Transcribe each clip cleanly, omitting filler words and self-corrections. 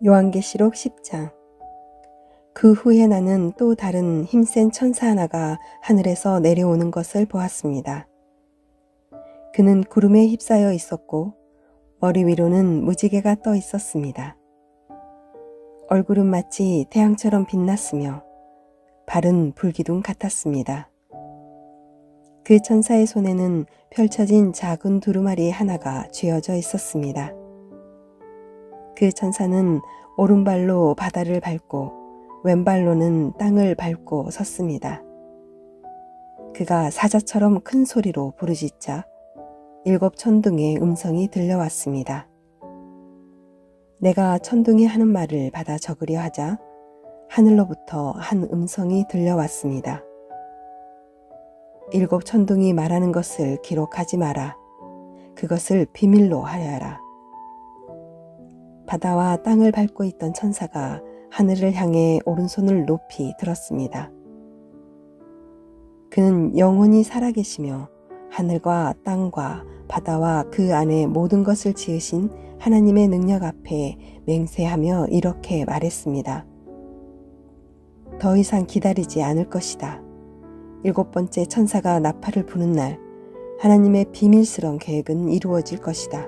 요한계시록 10장. 그 후에 나는 또 다른 힘센 천사 하나가 하늘에서 내려오는 것을 보았습니다. 그는 구름에 휩싸여 있었고 머리 위로는 무지개가 떠 있었습니다. 얼굴은 마치 태양처럼 빛났으며 발은 불기둥 같았습니다. 그 천사의 손에는 펼쳐진 작은 두루마리 하나가 쥐어져 있었습니다. 그 천사는 오른발로 바다를 밟고 왼발로는 땅을 밟고 섰습니다. 그가 사자처럼 큰 소리로 부르짖자 7 천둥의 음성이 들려왔습니다. 내가 천둥이 하는 말을 받아 적으려 하자 하늘로부터 한 음성이 들려왔습니다. 7 천둥이 말하는 것을 기록하지 마라. 그것을 비밀로 하여라. 바다와 땅을 밟고 있던 천사가 하늘을 향해 오른손을 높이 들었습니다. 그는 영원히 살아계시며 하늘과 땅과 바다와 그 안에 모든 것을 지으신 하나님의 능력 앞에 맹세하며 이렇게 말했습니다. 더 이상 기다리지 않을 것이다. 7번째 천사가 나팔을 부는 날 하나님의 비밀스러운 계획은 이루어질 것이다.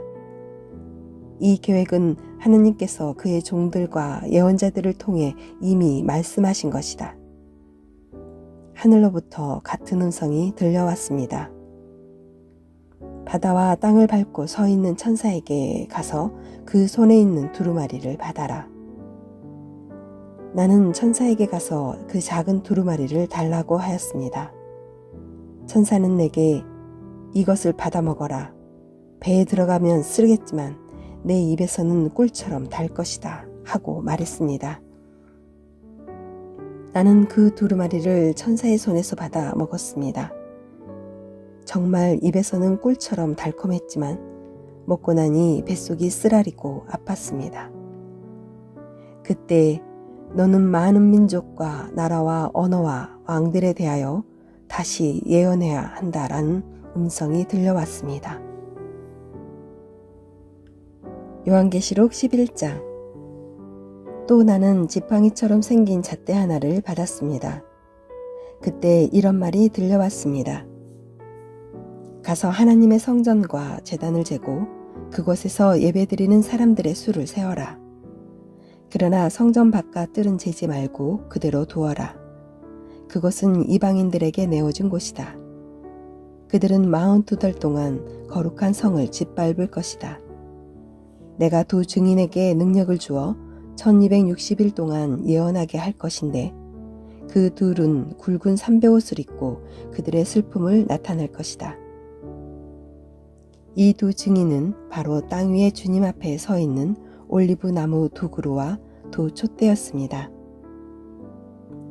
이 계획은 하나님께서 그의 종들과 예언자들을 통해 이미 말씀하신 것이다. 하늘로부터 같은 음성이 들려왔습니다. 바다와 땅을 밟고 서 있는 천사에게 가서 그 손에 있는 두루마리를 받아라. 나는 천사에게 가서 그 작은 두루마리를 달라고 하였습니다. 천사는 내게 이것을 받아 먹어라. 배에 들어가면 쓰겠지만 내 입에서는 꿀처럼 달 것이다 하고 말했습니다. 나는 그 두루마리를 천사의 손에서 받아 먹었습니다. 정말 입에서는 꿀처럼 달콤했지만 먹고 나니 뱃속이 쓰라리고 아팠습니다. 그때 너는 많은 민족과 나라와 언어와 왕들에 대하여 다시 예언해야 한다라는 음성이 들려왔습니다. 요한계시록 11장. 또 나는 지팡이처럼 생긴 잣대 하나를 받았습니다. 그때 이런 말이 들려왔습니다. 가서 하나님의 성전과 제단을 재고 그곳에서 예배드리는 사람들의 수를 세어라. 그러나 성전 바깥 뜰은 재지 말고 그대로 두어라. 그것은 이방인들에게 내어준 곳이다. 그들은 42달 동안 거룩한 성을 짓밟을 것이다. 내가 두 증인에게 능력을 주어 1260일 동안 예언하게 할 것인데 그 둘은 굵은 삼배옷을 입고 그들의 슬픔을 나타낼 것이다. 이 두 증인은 바로 땅 위에 주님 앞에 서 있는 올리브 나무 두 그루와 두 촛대였습니다.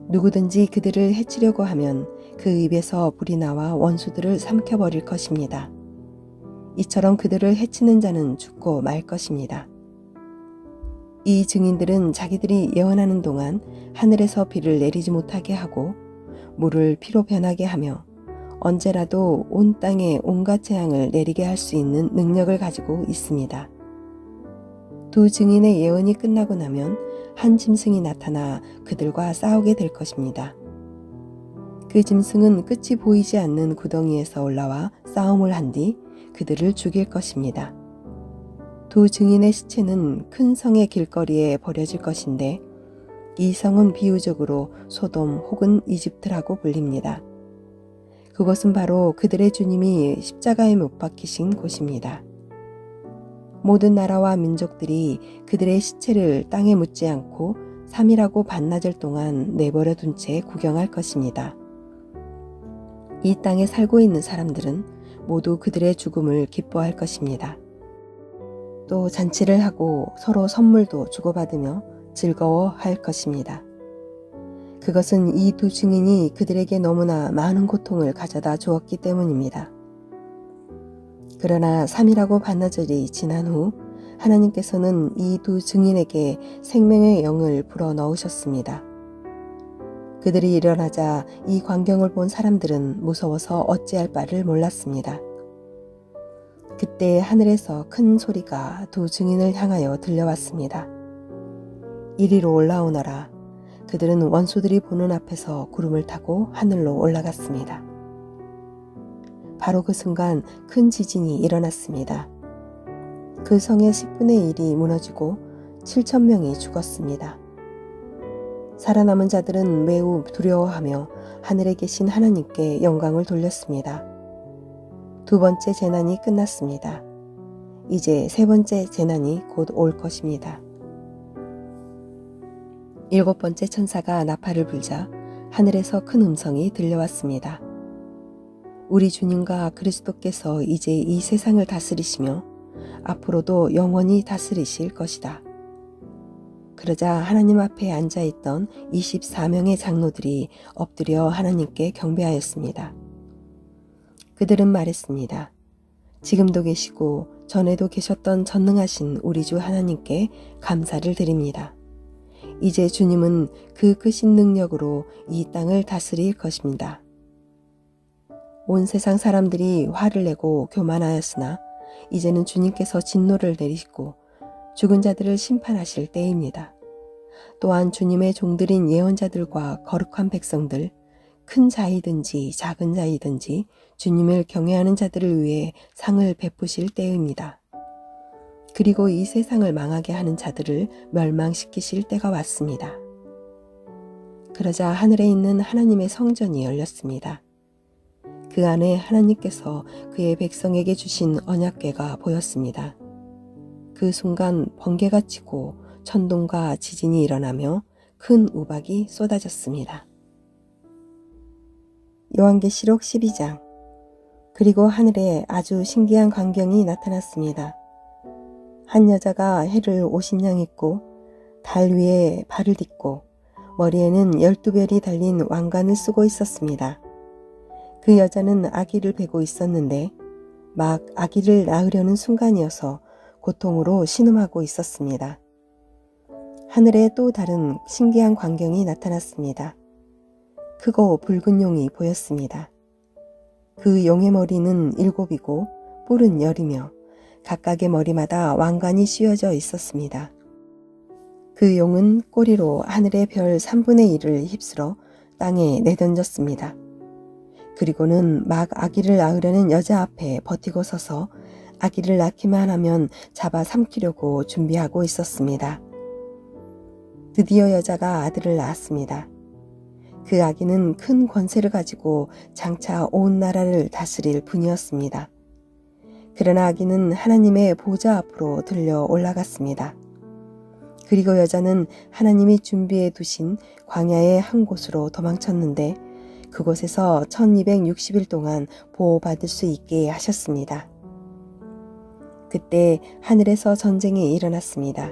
누구든지 그들을 해치려고 하면 그 입에서 불이 나와 원수들을 삼켜버릴 것입니다. 이처럼 그들을 해치는 자는 죽고 말 것입니다. 이 증인들은 자기들이 예언하는 동안 하늘에서 비를 내리지 못하게 하고 물을 피로 변하게 하며 언제라도 온 땅에 온갖 재앙을 내리게 할 수 있는 능력을 가지고 있습니다. 두 증인의 예언이 끝나고 나면 한 짐승이 나타나 그들과 싸우게 될 것입니다. 그 짐승은 끝이 보이지 않는 구덩이에서 올라와 싸움을 한 뒤 그들을 죽일 것입니다. 두 증인의 시체는 큰 성의 길거리에 버려질 것인데 이 성은 비유적으로 소돔 혹은 이집트라고 불립니다. 그것은 바로 그들의 주님이 십자가에 못 박히신 곳입니다. 모든 나라와 민족들이 그들의 시체를 땅에 묻지 않고 3일하고 반나절 동안 내버려 둔 채 구경할 것입니다. 이 땅에 살고 있는 사람들은 모두 그들의 죽음을 기뻐할 것입니다. 또 잔치를 하고 서로 선물도 주고받으며 즐거워할 것입니다. 그것은 이 두 증인이 그들에게 너무나 많은 고통을 가져다 주었기 때문입니다. 그러나 3일하고 반나절이 지난 후 하나님께서는 이 두 증인에게 생명의 영을 불어 넣으셨습니다. 그들이 일어나자 이 광경을 본 사람들은 무서워서 어찌할 바를 몰랐습니다. 그때 하늘에서 큰 소리가 두 증인을 향하여 들려왔습니다. 이리로 올라오너라. 그들은 원수들이 보는 앞에서 구름을 타고 하늘로 올라갔습니다. 바로 그 순간 큰 지진이 일어났습니다. 그 성의 10분의 1이 무너지고 7천 명이 죽었습니다. 살아남은 자들은 매우 두려워하며 하늘에 계신 하나님께 영광을 돌렸습니다. 두 번째 재난이 끝났습니다. 이제 세 번째 재난이 곧 올 것입니다. 일곱 번째 천사가 나팔을 불자 하늘에서 큰 음성이 들려왔습니다. 우리 주님과 그리스도께서 이제 이 세상을 다스리시며 앞으로도 영원히 다스리실 것이다. 그러자 하나님 앞에 앉아있던 24명의 장로들이 엎드려 하나님께 경배하였습니다. 그들은 말했습니다. 지금도 계시고 전에도 계셨던 전능하신 우리 주 하나님께 감사를 드립니다. 이제 주님은 그 크신 능력으로 이 땅을 다스릴 것입니다. 온 세상 사람들이 화를 내고 교만하였으나 이제는 주님께서 진노를 내리시고 죽은 자들을 심판하실 때입니다. 또한 주님의 종들인 예언자들과 거룩한 백성들, 큰 자이든지 작은 자이든지 주님을 경외하는 자들을 위해 상을 베푸실 때입니다. 그리고 이 세상을 망하게 하는 자들을 멸망시키실 때가 왔습니다. 그러자 하늘에 있는 하나님의 성전이 열렸습니다. 그 안에 하나님께서 그의 백성에게 주신 언약궤가 보였습니다. 그 순간 번개가 치고 천둥과 지진이 일어나며 큰 우박이 쏟아졌습니다. 요한계시록 12장. 그리고 하늘에 아주 신기한 광경이 나타났습니다. 한 여자가 해를 50냥 입고 달 위에 발을 딛고 머리에는 12별이 달린 왕관을 쓰고 있었습니다. 그 여자는 아기를 베고 있었는데 막 아기를 낳으려는 순간이어서 고통으로 신음하고 있었습니다. 하늘에 또 다른 신기한 광경이 나타났습니다. 크고 붉은 용이 보였습니다. 그 용의 머리는 7이고 뿔은 10이며 각각의 머리마다 왕관이 씌워져 있었습니다. 그 용은 꼬리로 하늘의 별 3분의 1을 휩쓸어 땅에 내던졌습니다. 그리고는 막 아기를 낳으려는 여자 앞에 버티고 서서 아기를 낳기만 하면 잡아 삼키려고 준비하고 있었습니다. 드디어 여자가 아들을 낳았습니다. 그 아기는 큰 권세를 가지고 장차 온 나라를 다스릴 분이었습니다. 그러나 아기는 하나님의 보좌 앞으로 들려 올라갔습니다. 그리고 여자는 하나님이 준비해 두신 광야의 한 곳으로 도망쳤는데 그곳에서 1260일 동안 보호받을 수 있게 하셨습니다. 그때 하늘에서 전쟁이 일어났습니다.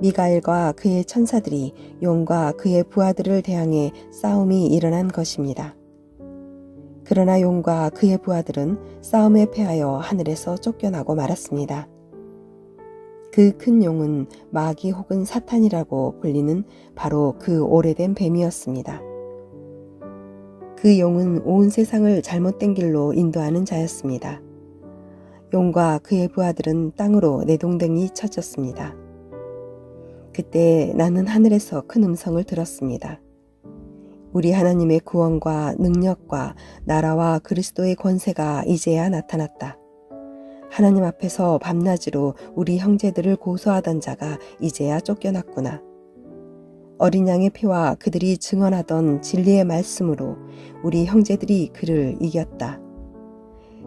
미가엘과 그의 천사들이 용과 그의 부하들을 대항해 싸움이 일어난 것입니다. 그러나 용과 그의 부하들은 싸움에 패하여 하늘에서 쫓겨나고 말았습니다. 그 큰 용은 마귀 혹은 사탄이라고 불리는 바로 그 오래된 뱀이었습니다. 그 용은 온 세상을 잘못된 길로 인도하는 자였습니다. 용과 그의 부하들은 땅으로 내동댕이 쳐졌습니다. 그때 나는 하늘에서 큰 음성을 들었습니다. 우리 하나님의 구원과 능력과 나라와 그리스도의 권세가 이제야 나타났다. 하나님 앞에서 밤낮으로 우리 형제들을 고소하던 자가 이제야 쫓겨났구나. 어린 양의 피와 그들이 증언하던 진리의 말씀으로 우리 형제들이 그를 이겼다.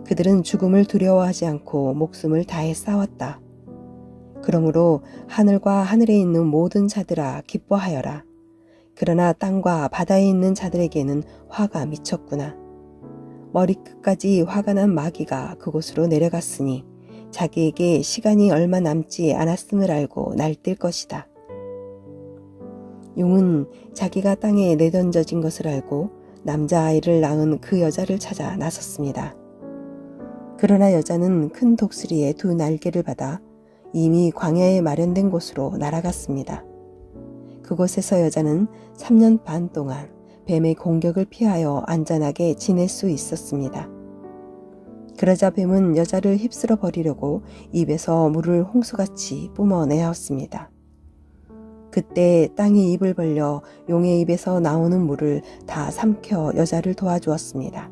그들은 죽음을 두려워하지 않고 목숨을 다해 싸웠다. 그러므로 하늘과 하늘에 있는 모든 자들아 기뻐하여라. 그러나 땅과 바다에 있는 자들에게는 화가 미쳤구나. 머리끝까지 화가 난 마귀가 그곳으로 내려갔으니 자기에게 시간이 얼마 남지 않았음을 알고 날뛸 것이다. 용은 자기가 땅에 내던져진 것을 알고 남자아이를 낳은 그 여자를 찾아 나섰습니다. 그러나 여자는 큰 독수리의 2 날개를 받아 이미 광야에 마련된 곳으로 날아갔습니다. 그곳에서 여자는 3년 반 동안 뱀의 공격을 피하여 안전하게 지낼 수 있었습니다. 그러자 뱀은 여자를 휩쓸어 버리려고 입에서 물을 홍수같이 뿜어내었습니다. 그때 땅이 입을 벌려 용의 입에서 나오는 물을 다 삼켜 여자를 도와주었습니다.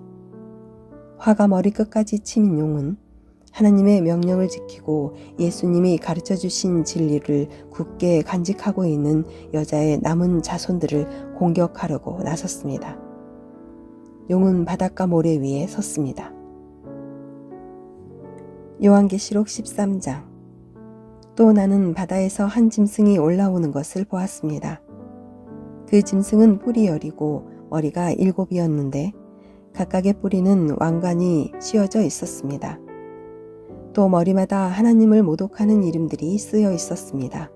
화가 머리끝까지 치민 용은 하나님의 명령을 지키고 예수님이 가르쳐 주신 진리를 굳게 간직하고 있는 여자의 남은 자손들을 공격하려고 나섰습니다. 용은 바닷가 모래 위에 섰습니다. 요한계시록 13장. 또 나는 바다에서 한 짐승이 올라오는 것을 보았습니다. 그 짐승은 뿔이 여리고 머리가 7이었는데 각각의 뿌리는 왕관이 씌워져 있었습니다. 또 머리마다 하나님을 모독하는 이름들이 쓰여 있었습니다.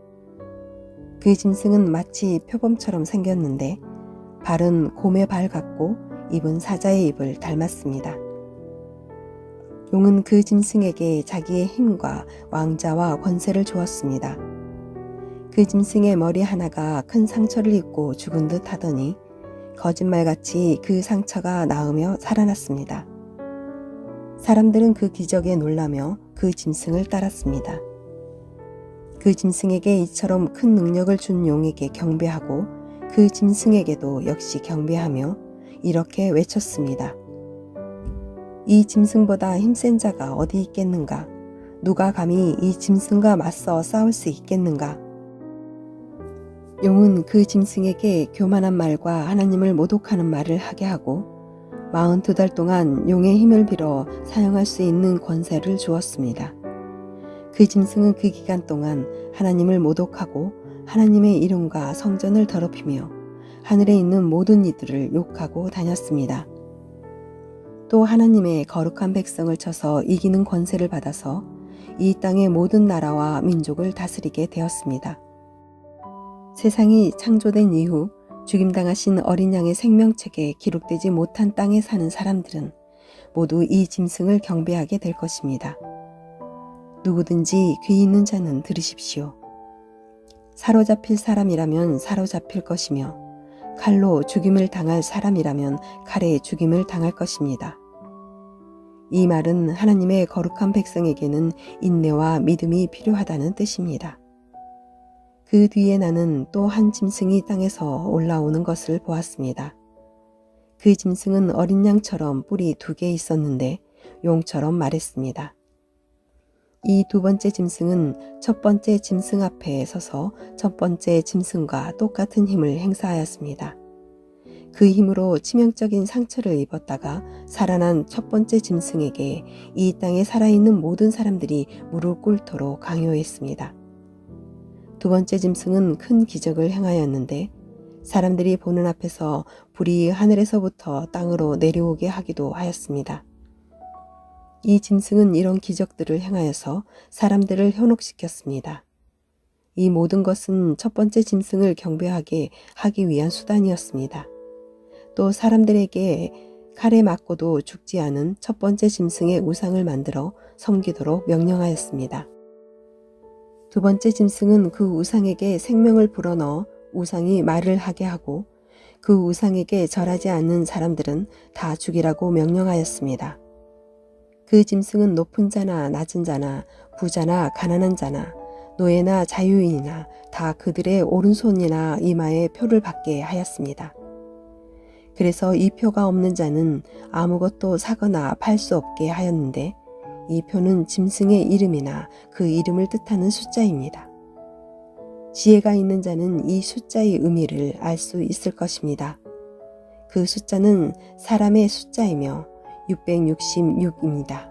그 짐승은 마치 표범처럼 생겼는데 발은 곰의 발 같고 입은 사자의 입을 닮았습니다. 용은 그 짐승에게 자기의 힘과 왕자와 권세를 주었습니다. 그 짐승의 머리 하나가 큰 상처를 입고 죽은 듯 하더니 거짓말같이 그 상처가 나으며 살아났습니다. 사람들은 그 기적에 놀라며 그 짐승을 따랐습니다. 그 짐승에게 이처럼 큰 능력을 준 용에게 경배하고 그 짐승에게도 역시 경배하며 이렇게 외쳤습니다. 이 짐승보다 힘센 자가 어디 있겠는가? 누가 감히 이 짐승과 맞서 싸울 수 있겠는가? 용은 그 짐승에게 교만한 말과 하나님을 모독하는 말을 하게 하고 42달 동안 용의 힘을 빌어 사용할 수 있는 권세를 주었습니다. 그 짐승은 그 기간 동안 하나님을 모독하고 하나님의 이름과 성전을 더럽히며 하늘에 있는 모든 이들을 욕하고 다녔습니다. 또 하나님의 거룩한 백성을 쳐서 이기는 권세를 받아서 이 땅의 모든 나라와 민족을 다스리게 되었습니다. 세상이 창조된 이후 죽임당하신 어린 양의 생명책에 기록되지 못한 땅에 사는 사람들은 모두 이 짐승을 경배하게 될 것입니다. 누구든지 귀 있는 자는 들으십시오. 사로잡힐 사람이라면 사로잡힐 것이며 칼로 죽임을 당할 사람이라면 칼에 죽임을 당할 것입니다. 이 말은 하나님의 거룩한 백성에게는 인내와 믿음이 필요하다는 뜻입니다. 그 뒤에 나는 또 한 짐승이 땅에서 올라오는 것을 보았습니다. 그 짐승은 어린 양처럼 뿔이 2개 있었는데 용처럼 말했습니다. 이 두 번째 짐승은 첫 번째 짐승 앞에 서서 첫 번째 짐승과 똑같은 힘을 행사하였습니다. 그 힘으로 치명적인 상처를 입었다가 살아난 첫 번째 짐승에게 이 땅에 살아있는 모든 사람들이 무릎 꿇도록 강요했습니다. 두 번째 짐승은 큰 기적을 행하였는데 사람들이 보는 앞에서 불이 하늘에서부터 땅으로 내려오게 하기도 하였습니다. 이 짐승은 이런 기적들을 행하여서 사람들을 현혹시켰습니다. 이 모든 것은 첫 번째 짐승을 경배하게 하기 위한 수단이었습니다. 또 사람들에게 칼에 맞고도 죽지 않은 첫 번째 짐승의 우상을 만들어 섬기도록 명령하였습니다. 두 번째 짐승은 그 우상에게 생명을 불어넣어 우상이 말을 하게 하고 그 우상에게 절하지 않는 사람들은 다 죽이라고 명령하였습니다. 그 짐승은 높은 자나 낮은 자나 부자나 가난한 자나 노예나 자유인이나 다 그들의 오른손이나 이마에 표를 받게 하였습니다. 그래서 이 표가 없는 자는 아무것도 사거나 팔 수 없게 하였는데 이 표는 짐승의 이름이나 그 이름을 뜻하는 숫자입니다. 지혜가 있는 자는 이 숫자의 의미를 알 수 있을 것입니다. 그 숫자는 사람의 숫자이며 666입니다.